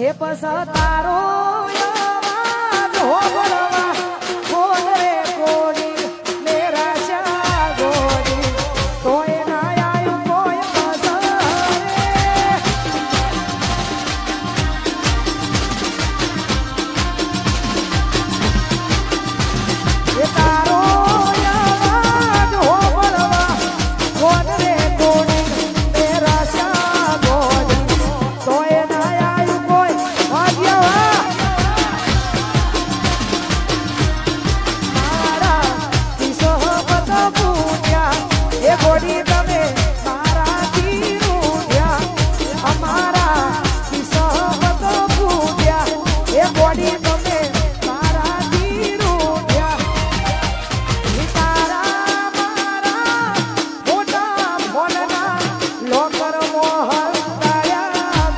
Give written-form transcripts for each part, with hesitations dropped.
એ પસ તારો અવાજ હોબળવા કોણ રે કોડી મેરા શા ગોડી તોય ના આયું કોઈ પસ રે એ તારો અવાજ હોબળવા કોણ રે કોડી મેરા શા ગોડી તોય ના આયું કોઈ ભાગ્યવા મારા કિસોબત પૂજ્યા એ ગોડી તમે મારાથી રૂઠ્યા અમારા કિસોબત પૂજ્યા એ ગોડી તમે મારાથી રૂઠ્યા તારા મારા મોટા મોલના લોકર મોહન કાયા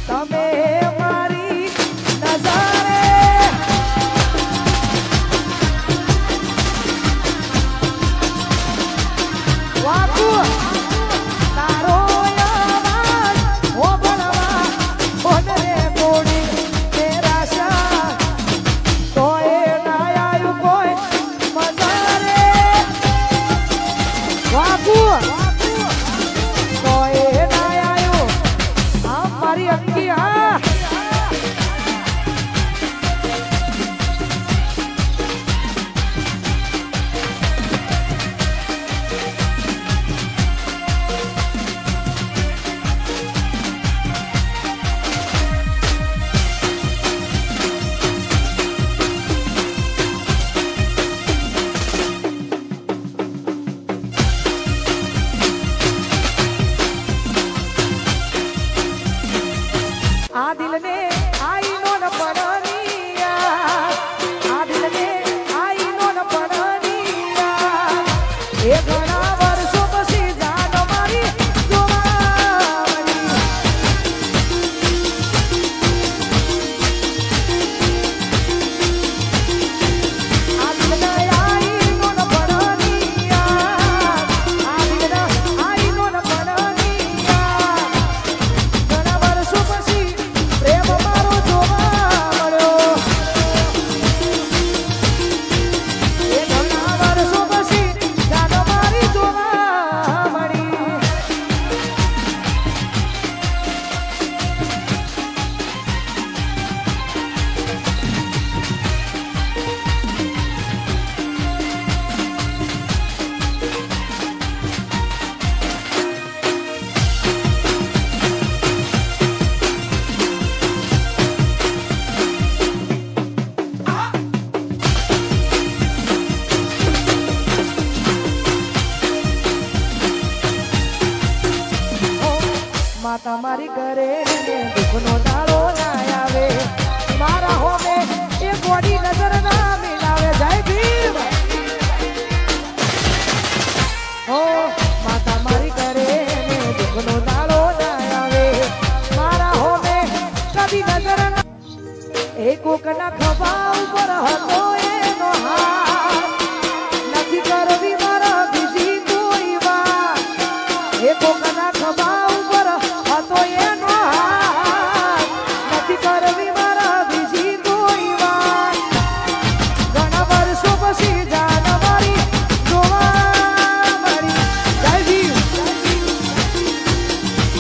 તમે મારી નજરે વાકુ તારો અવાજ હોબળવા કોણ રે કોડી તેરા શા તોય ના આયું કોઈ મજારે વાકુ તોય ના આયું આ મારી અંકી હા આ દિલને આઈનો ન પડનિયા આ દિલને આઈનો ન પડનિયા એ ઘણા વર્ષો પછી જાન મારી જોવાની આ દિલને આઈનો ન પડનિયા આ દિલને આઈનો ન પડનિયા ઘણા વર્ષો પછી પ્રેમ મારો જોવા મળ્યો એ ઘણા વર્ષો પછી જાન મારી જોવા મળી માતા મારી ઘરે દુઃખનો દાડો ના આવે મારા હોમે એ ગોડી નજર ના મિલાવે જય ભીમ ઓ માતા મારી ઘરે દુઃખનો દાડો ના આવે મારા હોમે કદી નજર ના એ કોકના ખભા ઉપર હતો એનો હાથ નથી કરવી મારા બીજી કોઈ વાત એ કોકના ખભા ઉપર હતો એનો હાથ નથી કરવી મારા બીજી કોઈ વાત ઘણા વર્ષો પછી જાન મારી જોવા મળી જય ભીમ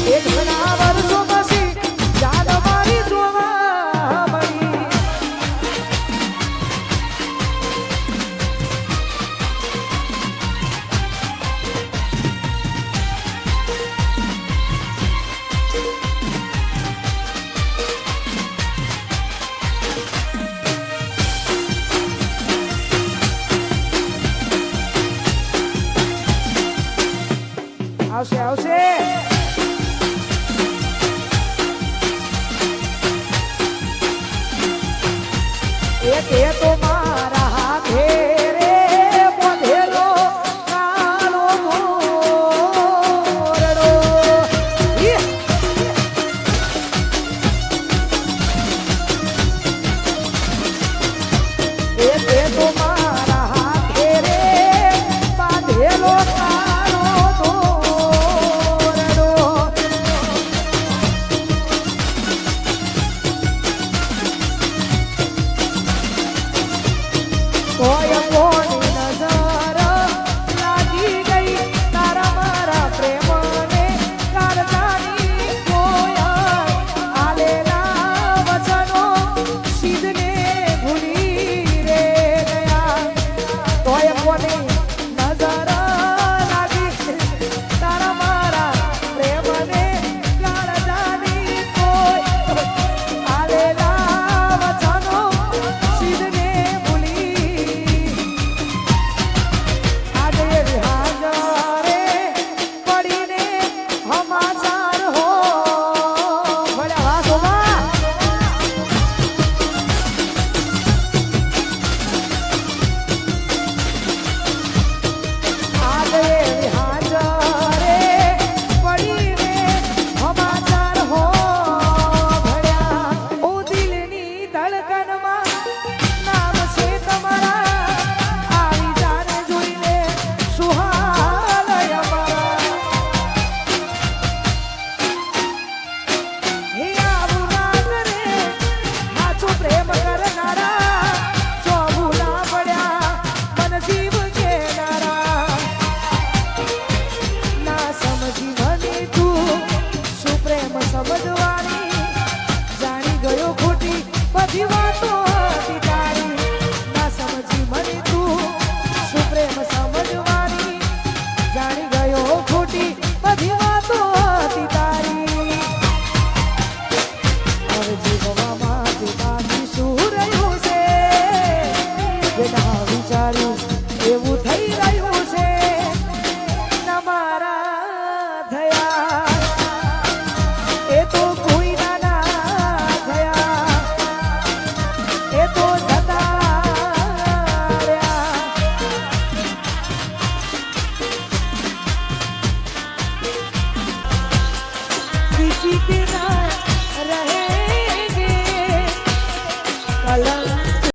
એ ઘણા વર્ષો પછી જાન મારી જોવા મળી આવશે આવશે એ તો મારા હાથે રે બોધેલો કાળો મોરડો એ તો મારા હાથે રે બાંધેલો કાળો મોરડો किसी की ना रहे